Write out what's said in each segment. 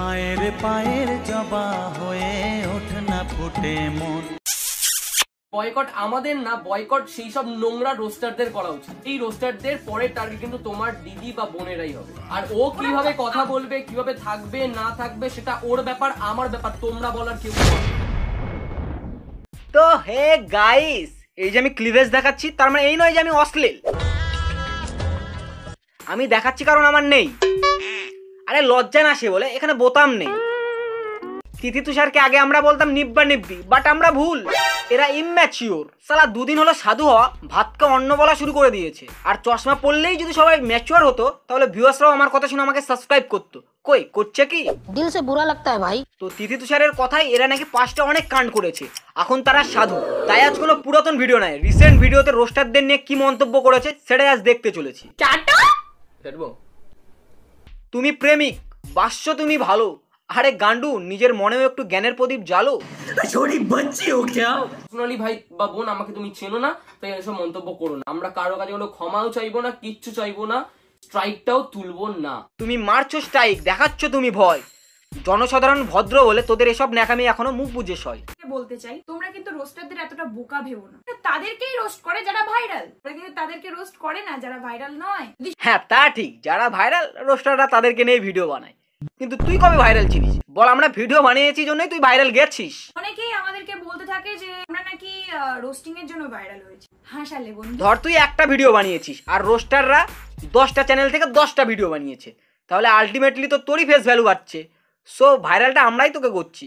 মায়ের পায়ের জবা হয়ে ওঠে না ফুটে মন। বয়কট আমাদের না, বয়কট সেই সব নোংরা রোস্টারদের করা উচিত। এই রোস্টারদের পরের টার্গেট কিন্তু তোমার দিদি বা বোনেরাই হবে। আর ও কিভাবে কথা বলবে, কিভাবে থাকবে না থাকবে সেটা ওর ব্যাপার, আমার ব্যাপার, তোমরা বলার কেউ নেই। তো হে গাইস, এই যে আমি ক্লিভেজ দেখাচ্ছি তার মানে এই নয় যে আমি অশ্লীল। আমি দেখাচ্ছি কারণ আমার নেই। আরে লজ্জা না সে বলে, এখানে বোতাম নেই। তিথি তুষারকে আগে আমরা বলতাম নিব্বা নিব্বি, বাট আমরা ভুল। এরা ইম্যাচিওর। সালা দুদিন হলো সাধু হওয়া ভাতকে অন্ন বলা শুরু করে দিয়েছে। আর চশমা পড়লেই যদি সবাই ম্যাচিওর হতো তাহলে ভিউয়ার্সরাও আমার কথা শুনে আমাকে সাবস্ক্রাইব করতো। কই করছে কি? দিল সে বুরা লাগতা है ভাই। তো তিথি তুষারের কথাই এরা নাকি পাঁচটা অনেক কাণ্ড করেছে, এখন তারা সাধু। তাই আজ কোনো পুরাতন ভিডিও নয়, রিসেন্ট ভিডিওতে রোস্টারদের নিয়ে কি মন্তব্য করেছে সেটাই আজ দেখতে চলেছি। তুমি প্রেমিক, বাস্য তুমি ভালো। আরে গান্ডু, নিজের মনেও একটু জ্ঞানের প্রদীপ জ্বালো। পার্সোনালি ভাই বা বোন আমাকে তুমি চেনো না, তাই এসব মন্তব্য করো না। আমরা কারো কাছে কোনো ক্ষমাও চাইবো না, কিচ্ছু চাইবো না, স্ট্রাইকটাও তুলবো না। তুমি মারছো স্ট্রাইক, দেখাচ্ছ তুমি ভয়। জনসাধারণ ভদ্র বলে তোদের এসব ন্যাকামি এখনো মুখ বুজে সয়। বলতে চাই, তোমরা কিন্তু রোস্টারদের এতটা বোকা ভেবো না। তাদেরকেই রোস্ট করে যারা ভাইরাল, কিন্তু তাদেরকে রোস্ট করে না যারা ভাইরাল নয়। হ্যাঁ তা ঠিক, যারা ভাইরাল রোস্টাররা তাদেরকে নিয়ে ভিডিও বানায়। কিন্তু তুই কবে ভাইরাল ছিলিস বল? আমরা ভিডিও বানিয়েছি জন্যই তুই ভাইরাল গেছিস। অনেকেই আমাদেরকে বলতে থাকে যে আমরা নাকি রোস্টিং এর জন্য ভাইরাল হয়েছি। হাসালে বন্ধু, ধর তুই একটা ভিডিও বানিয়েছিস আর রোস্টাররা 10টা চ্যানেল থেকে 10টা ভিডিও বানিয়েছে, তাহলে আলটিমেটলি তো তোরই ফেস ভ্যালু বাড়ছে। সো ভাইরালটা আমরাই তোকে করছি।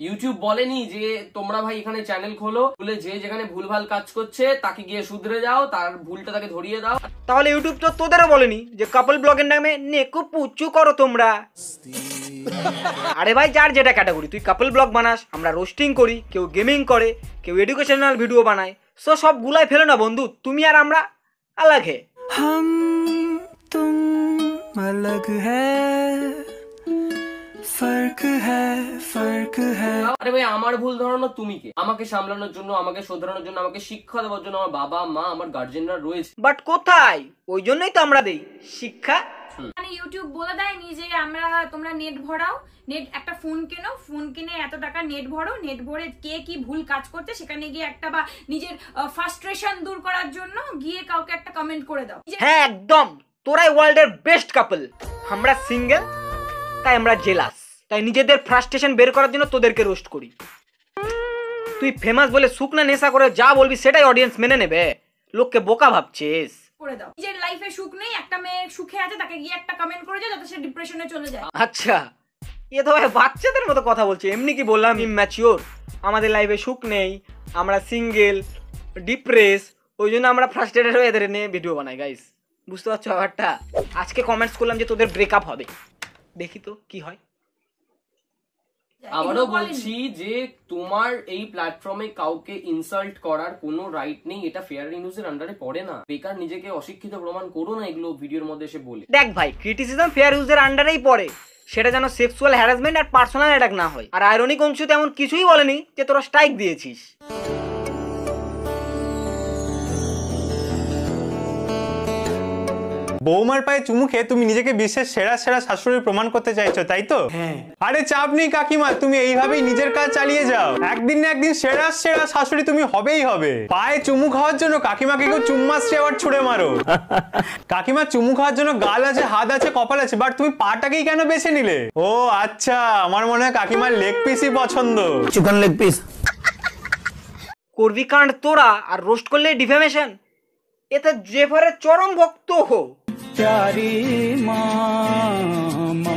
ইউটিউব বলেনি যে তোমরা ভাই এখানে চ্যানেল খোলো, বলে যে যেখানে ভুলভাল কাজ করছে তাকে গিয়ে শুধরে যাও, তার ভুলটা তাকে ধরিয়ে দাও। তাহলে ইউটিউব তো তোদেরও বলেনি যে কাপল ব্লগের নামে নেকু পুচু করো তোমরা। আরে ভাই যার যেটা ক্যাটাগরি, তুই কাপল ব্লগ বানাস, আমরা রোস্টিং করি, কেউ গেমিং করে, কেউ এডুকেশনাল ভিডিও বানায়। সো সব গুলাই ফেলো না বন্ধু, তুমি আর আমরা আলাগ হে। হাম তুম আলাগ হ্যায়, ফর্ক হ্যায়, ফর্ক হ্যায়। আরে ভাই আমার ভুল ধরানো তুমি কে? আমাকে সামলানোর জন্য, আমাকে শোধরানোর জন্য, আমাকে শিক্ষা দেওয়ার জন্য আমার বাবা মা, আমার গার্জেনরা রয়েছে। বাট কোথায়? ওই জন্যই তো আমরা দেই শিক্ষা। মানে ইউটিউব বলে দেয়নি যে তোমরা নেট ভরাও, নেট একটা ফোন কেনো, ফোন কিনে এত টাকা নেট ভরো, নেট ভরে কে কি ভুল কাজ করছে সেখানে গিয়ে একটা, বা নিজের ফ্রাস্ট্রেশন দূর করার জন্য গিয়ে কাউকে একটা কমেন্ট করে দাও। হ্যাঁ একদম, তোরাই ওয়ার্ল্ডের বেস্ট কাপল। আমরা সিঙ্গেল, তাই আমরা জেলাস, তাই নিজেদের ফ্রাস্ট্রেশন বের করার জন্য তোদেরকে রোস্ট করি। তুই ফেমাস বলে শুকনা নেশা করে যা বলবি সেটাই অডিয়েন্স মেনে নেবে, লোককে বোকা ভাবছিস। করে দাও। নিজের লাইফে সুখ নেই, একটা মেয়ে সুখে আছে, তাকে গিয়ে একটা কমেন্ট করে যাও যাতে সে ডিপ্রেশনে চলে যায়। আচ্ছা, এ তো ভাই বাচ্চাদের মতো কথা বলছে। এমনি কি বললাম ইম্যাচিওর? আমাদের লাইফে সুখ নেই, আমরা সিঙ্গেল, ডিপ্রেস, ওই জন্য আমরা ফ্রাস্ট্রেটেড হয়ে এদের নিয়ে ভিডিও বানাই। গাইস বুঝতে পারছো ব্যাপারটা? আজকে কমেন্টস করলাম যে তোদের ব্রেকআপ হবে, দেখি তো কি হয়। আবারও বলছি যে তোমার এই প্ল্যাটফর্মে কাউকে ইনসাল্ট করার কোনো রাইট নেই, এটা ফেয়ার নিউজের আন্ডারে পড়ে না। বেকার নিজেকে অশিক্ষিত প্রমাণ করো না এগুলো ভিডিওর মধ্যে এসে বলে। দেখ ভাই, ক্রিটিসিজম ফেয়ার ইউজের আন্ডারেই পড়ে, সেটা যেন সেক্সুয়াল হ্যারাসমেন্ট আর পার্সোনাল অ্যাটাক না হয়। আর আইরনিক অংশ তেমন কিছুই বলেনি যে তোরা স্ট্রাইক দিয়েছিস। বৌমার পায়ে চুমু খেয়ে তুমি নিজেকে বিশ্বের সেরা সেরা শাশুড়ি প্রমাণ করতে চাইছো, তাই তো? আরে চাপ নেই কাকিমা, তুমি এইভাবেই নিজের কাজ চালিয়ে যাও। একদিন না একদিন সেরা সেরা শাশুড়ি তুমি হবেই হবে। পায়ে চুমু খাওয়ার জন্য কাকিমাকে কেউ চুম্মাশ্রী আবার ছুড়ে মারো। কাকিমা চুমু খাওয়ার জন্য গাল আছে, হাত আছে, কপাল আছে, বাট তুমি পাটাকেই কেন বেছে নিলে? ও আচ্ছা, আমার মনে হয় কাকিমার লেগ পিসই পছন্দ। চিকেন লেগ পিস করবি কাণ্ড তোরা, আর রোস্ট করলে ডিফেমেশন। এতে জেফারের চরম ভক্ত হো। প্যারি মা মাম্মা,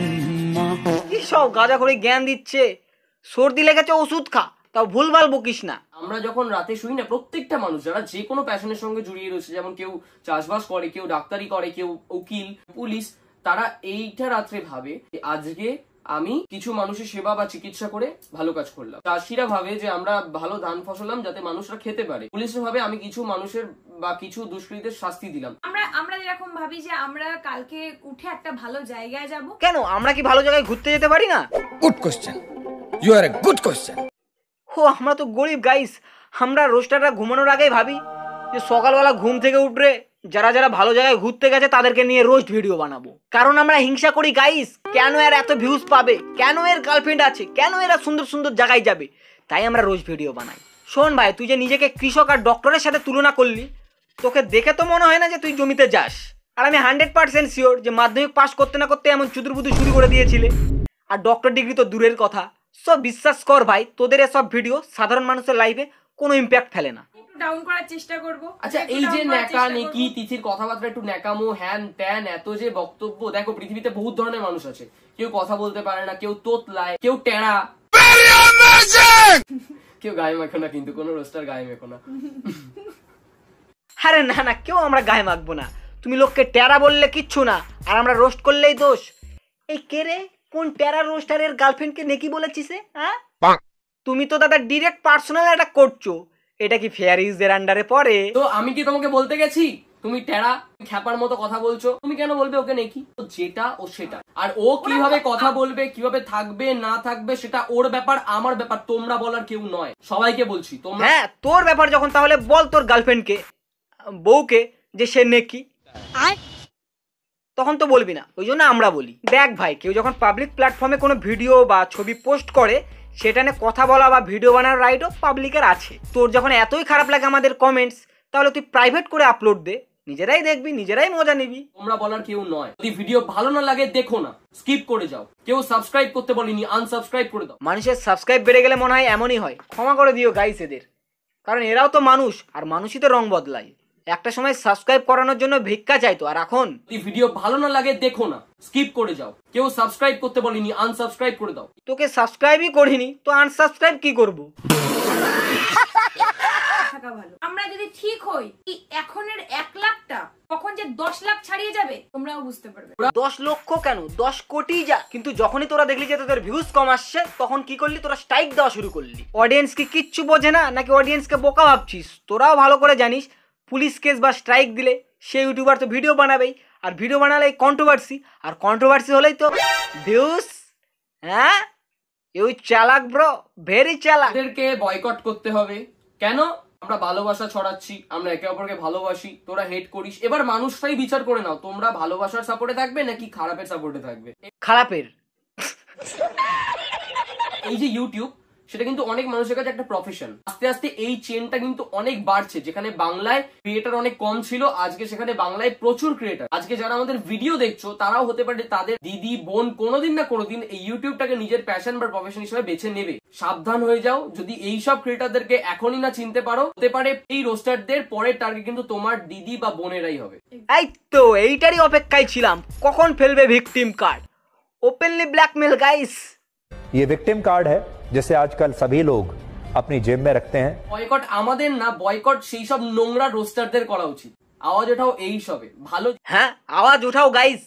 কি সব গাঁজা করে জ্ঞান দিচ্ছে। সর্দি লেগেছে ওষুধ খা, তাও ভুলভাল বকিস না। আমরা যখন রাতে শুই না, প্রত্যেকটা মানুষ যারা যে কোনো প্যাশনের সঙ্গে জড়িয়ে রয়েছে, যেমন কেউ চাষবাস করে, কেউ ডাক্তারি করে, কেউ উকিল, পুলিশ, তারা এইটা রাত্রে ভাবে আজকে আমি কিছু মানুষের সেবা বা চিকিৎসা করে ভালো কাজ করলাম। চাষিরা ভাবে যে আমরা ভালো ধান ফসলাম যাতে মানুষরা খেতে পারে। পুলিশরা ভাবে আমি কিছু মানুষের বা কিছু দুষ্কৃতীদের শাস্তি দিলাম। আমরা যেরকম ভাবি যে আমরা কালকে উঠে একটা ভালো জায়গায় যাব। কেন আমরা কি ভালো জায়গায় ঘুরতে যেতে পারি না? Good question, you are a good question. ও আমরা তো গরিব গাইস। আমরা রোস্টাররা ঘুমানোর আগেই ভাবি যে সকালবেলা ঘুম থেকে উঠবে যারা যারা ভালো জায়গায় ঘুরতে গেছে তাদেরকে নিয়ে রোস্ট ভিডিও বানাবো, কারণ আমরা হিংসা করি গাইস। কেন এর এত ভিউজ পাবে, কেন এর গার্লফ্রেন্ড আছে, কেন এরা সুন্দর সুন্দর জায়গায় যাবে, তাই আমরা রোস্ট ভিডিও বানাই। শোন ভাই, তুই যে নিজেকে কৃষক আর ডক্টরের সাথে তুলনা করলি, তোকে দেখে তো মনে হয় না যে তুই জমিতে যাস। আর আমি 100% শিওর যে মাধ্যমিক পাস করতে না করতে এমন চুদুরবুদু শুরু করে দিয়েছিলে, আর ডক্টর ডিগ্রি তো দূরের কথা। সব বিশ্বাস কর ভাই, তোদের এসব ভিডিও সাধারণ মানুষের লাইফে কোনো ইম্প্যাক্ট ফেলে না। ডাউন করার চেষ্টা করব। আচ্ছা, এই যে ন্যাকা নেকি তিথির কথাবার্তা একটু ন্যাকামো হ্যান ত্যান এত যে বক্তব্য, দেখো পৃথিবীতে বহুত ধরনের মানুষ আছে। কেউ কথা বলতে পারে না, কেউ তোতলায়, কেউ টেরা, কেউ গায়ে মাখো না, কিন্তু কোনো রোস্টার গায়ে মেখো না। আরে না না, কেউ আমরা গায়ে মাখবো না। তুমি লোককে টেরা বললে কিচ্ছু না, আর আমরা রোস্ট করলেই দোষ। এই কে রে, কোন টেরা রোস্টারের গার্লফ্রেন্ডকে নেকি বলেছিস? হ্যাঁ, তুমি তো দাদা ডিরেক্ট পার্সোনাল অ্যাটাক করছো। এটা কি ফেয়ার ইউজের আন্ডারে পড়ে? তো আমি কি তোমাকে বলতে গেছি তুমি টেরা খ্যাপার মতো কথা বলছো? তুমি কেন বলবে ওকে নেকি? যেটা ও সেটা, আর ও কিভাবে কথা বলবে, কিভাবে থাকবে না থাকবে সেটা ওর ব্যাপার, আমার ব্যাপার। তোমরা বলার কেউ নয়, সবাইকে বলছি তোমরা। হ্যাঁ, তোর ব্যাপার যখন, তাহলে বল তোর গার্লফ্রেন্ডকে, বউকে, যে সে নেকি, তখন তো বলবি না। ওই জন্য আমরা বলি। দেখ ভাই, কেউ যখন পাবলিক প্ল্যাটফর্মে কোনো ভিডিও বা ছবি পোস্ট করে, সেটা নিয়ে কথা বলা বা ভিডিও বানানোর রাইটও পাবলিকের আছে। তোর যখন এতই খারাপ লাগে আমাদের কমেন্টস, তাহলে তুই প্রাইভেট করে আপলোড দে, নিজেরাই দেখবি, নিজেরাই মজা নিবি। তোমরা বলার কেউ নয়। যদি ভিডিও ভালো না লাগে দেখো না, স্কিপ করে যাও। কেউ সাবস্ক্রাইব করতে বলিনি, আনসাবস্ক্রাইব করে দাও। মানুষের সাবস্ক্রাইব বেড়ে গেলে মনে হয় এমনই হয়। ক্ষমা করে দিও গাইস এদের, কারণ এরাও তো মানুষ, আর মানুষই তো রং বদলায়। একটা সময় সাবস্ক্রাইব করানোর জন্য ভিক্ষা চাইতো, আর এখন যদি ভিডিও ভালো না লাগে দেখো না, স্কিপ করে যাও। কেউ সাবস্ক্রাইব করতে বলিনি, আনসাবস্ক্রাইব করে দাও। তোকে সাবস্ক্রাইবই করিনি তো আনসাবস্ক্রাইব কি করব? থাকা ভালো। আমরা যদি ঠিক হই, কি এখনের 1 লাখটা কখন যে 10 লাখ ছাড়িয়ে যাবে তোমরাও বুঝতে পারবে। 10 লক্ষ কেন, 10 কোটি যা। কিন্তু যখনই তোরা দেখলি যে তোদের ভিউজ কম আসছে, তখন কি করলি? তোরা স্ট্রাইক দেওয়া শুরু করলি। অডিয়েন্স কি কিচ্ছু বোঝে না নাকি অডিয়েন্সকে বোকা ভাবছিস? তোরাও ভালো করে জানিস, পুলিশ কেস বা স্ট্রাইক দিলে সে ইউটিউবার তো ভিডিও বানাবেই, আর ভিডিও বানালেই কন্ট্রোভার্সি, আর কন্ট্রোভার্সি হলেই তো ভিউজ। হ্যাঁ, ইউ চালাক ব্রো, ভেরি চালাক। এদেরকে বয়কট করতে হবে। কেন? আমরা ভালোবাসা ছড়াচ্ছি, আমরা একে অপরকে ভালোবাসি, তোরা হেট করিস। এবার মানুষটাই বিচার করে নাও, তোমরা ভালোবাসার সাপোর্টে থাকবে নাকি খারাপের সাপোর্টে থাকবে। খারাপের। এই যে ইউটিউব, সেটা কিন্তু অনেক মানুষের কাছে একটা প্রফেশন। আস্তে আস্তে এই চেনটা কিন্তু অনেক বাড়ছে। যেখানে বাংলায় ক্রিয়েটার অনেক কম ছিল, আজকে সেখানে বাংলায় প্রচুর ক্রিয়েটার। আজকে যারা আমাদের ভিডিও দেখছো, তারাও হতে পারে তাদের দিদি বোন কোনোদিন না কোনোদিন এই ইউটিউবটাকে নিজের প্যাশন বা প্রফেশন হিসেবে বেছে নেবে। সাবধান হয়ে যাও, যদি এইসব ক্রিয়েটারদেরকে এখনই না চিনতে পারো, হতে পারে এই রোস্টারদের পরের টার্গেট কিন্তু তোমার দিদি বা বোনেরাই হবে। এই তো এইটারই অপেক্ষায় ছিলাম, কখন ফেলবে victim card. Openly blackmail guys. ये विक्टिम कार्ड है जिसे आजकल सभी लोग अपनी जेब में रखते हैं। বয়কট আমাদের না, বয়কট সেই সব নোংরা রোস্টারদের করা উচিত। আওয়াজ ওঠাও এই সবে ভালো। হ্যাঁ, আওয়াজ উঠাও গাইস।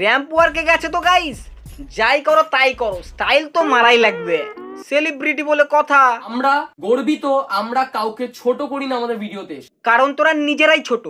র্যাম্প ওয়ার্কে গেছে তো গাইস, যাই করো তাই করো, স্টাইল তো মারাই লাগবে। সেলিব্রিটি বলে কথা। আমরা গর্বিত, আমরা কাউকে ছোট করি না আমাদের ভিডিওতে, কারণ তোরা নিজেরাই ছোট।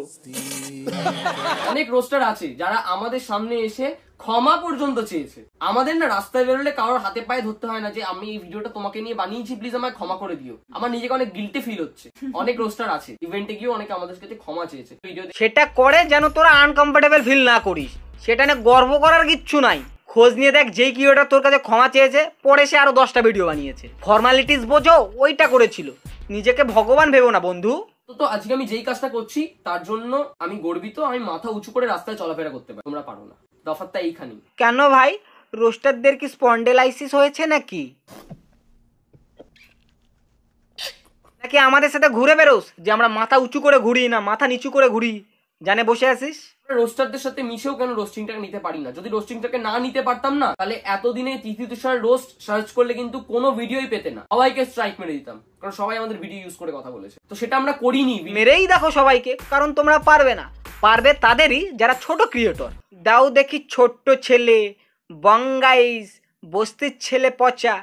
অনেক রোস্টার আছে যারা আমাদের সামনে এসে ক্ষমা পর্যন্ত চেয়েছে। আমাদের না রাস্তায় বেরোলে কারোর হাতে পায়ে ধরতে হয় না যে আমি এই ভিডিওটা তোমাকে নিয়ে বানিয়েছি, প্লিজ আমায় ক্ষমা করে দিও। আমার নিজেকে অনেক গিল্টি ফিল হচ্ছে। অনেক রোস্টার আছে ইভেন্টে গিয়ে অনেকে আমাদের কাছে ক্ষমা চেয়েছে ভিডিও। সেটা করে যেন তোরা আনকমফোর্টেবল ফিল না করিস, সেটা নিয়ে গর্ব করার কিচ্ছু নাই। খোঁজ নিয়ে দেখ, যেই ক্রিয়েটর তোর কাছে ক্ষমা চেয়েছে, পরে সে আরো 10টা ভিডিও বানিয়েছে। ফর্মালিটিস বোঝো, ওইটা করেছিল। নিজেকে ভগবান ভেবো না বন্ধু। তো আজকে আমি যেই কাজটা করছি তার জন্য আমি গর্বিত। আমি মাথা উঁচু করে রাস্তায় চলাফেরা করতে পারি, তোমরা পারো না। তফাৎটা এইখানেই। কেন ভাই, রোস্টারদের কি স্পন্ডেলাইসিস হয়েছে নাকি? নাকি আমাদের সাথে ঘুরে বেরোস যে আমরা মাথা উঁচু করে ঘুরি না মাথা নিচু করে ঘুরি, জানে বসে আছিস? রোস্টারদের সাথে মিশেও কেন রোস্টিংটাকে নিতে পারি না? যদি রোস্টিংটাকে না নিতে পারতাম না, তাহলে এতদিনে তিথি তুষার রোস্ট সার্চ করলে কিন্তু কোনো ভিডিওই পেতে না। সবাইকে স্ট্রাইক মেরে দিতাম, কারণ সবাই আমাদের ভিডিও ইউজ করে কথা বলেছে। তো সেটা আমরা করিনি। মেরেই দেখো সবাইকে, কারণ তোমরা পারবে না। পারবে তাদেরই যারা ছোট ক্রিয়েটর। দাও দেখি ছোট্ট ছেলে, বঙ্গাইস, বস্তির ছেলে পচা,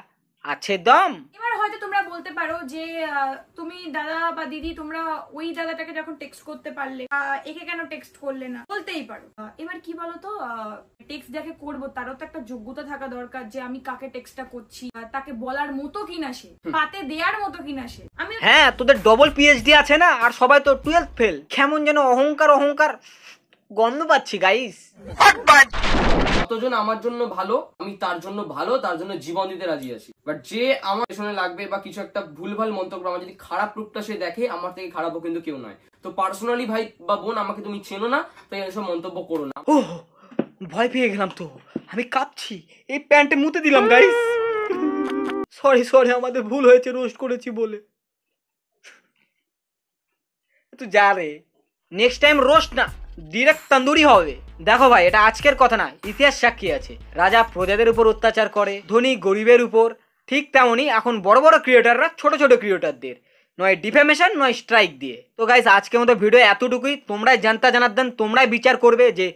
আছে দম। এবার হয়তো তোমরা বলতে পারো যে তুমি দাদা বা দিদি তোমরা ওই দাদাটাকে যখন টেক্সট করতে পারলে একে কেন টেক্সট করলে না, বলতেই পারো। এবার কি বলতো, টেক্সট যাকে করবো তারও তো একটা যোগ্যতা থাকা দরকার যে আমি কাকে টেক্সটটা করছি, তাকে বলার মতো কিনা সে, পাতে দেওয়ার মতো কিনা সে। আমি হ্যাঁ, তোদের ডবল পিএইচডি আছে না, আর সবাই তো 12th ফেল। কেমন যেন অহংকার অহংকার গন্ধ পাচ্ছি গাইস। কতজন আমার জন্য ভালো, আমি তার জন্য ভালো, তার জন্য জীবন দিতে রাজি আছি। বাট যে আমার পেছনে লাগবে বা কিছু একটা ভুলভাল মন্তব্য, আমার যদি খারাপ রূপটা সে দেখে, আমার থেকে খারাপও কিন্তু কেউ নয়। তো পার্সোনালি ভাই বা বোন, আমাকে তুমি চেনো না, তাই এসব মন্তব্য করো না। ও ভয় পেয়ে গেলাম তো, আমি কাঁপছি, এই প্যান্টে মুতে দিলাম গাইস। সরি সরি, আমাদের ভুল হয়েছে রোস্ট করেছি বলে। তুই যা রে, নেক্সট টাইম রোস্ট না, ডিরেক্ট তন্দুরি হবে। দেখো ভাই, এটা আজকের কথা না, ইতিহাস সাক্ষী আছে। রাজা প্রজাদের উপর অত্যাচার করে, ধনী গরিবের উপর। ঠিক তেমনই এখন বড় বড় ক্রিয়েটাররা ছোট ছোট ক্রিয়েটারদের নয় ডিফেমেশন নয় স্ট্রাইক দিয়ে। তো গাইস, আজকের মতো ভিডিও এতটুকুই। তোমরাই জানতা জানাতেন, তোমরাই বিচার করবে যে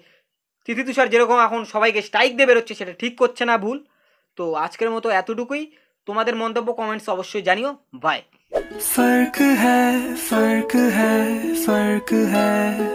তিথি তুষার যেরকম এখন সবাইকে স্ট্রাইক দিয়ে বেরোচ্ছে, সেটা ঠিক করছে না ভুল। তো আজকের মতো এতটুকুই। তোমাদের মন্তব্য কমেন্টস অবশ্যই জানিও। বাই। फर्क है फर्क है फर्क है।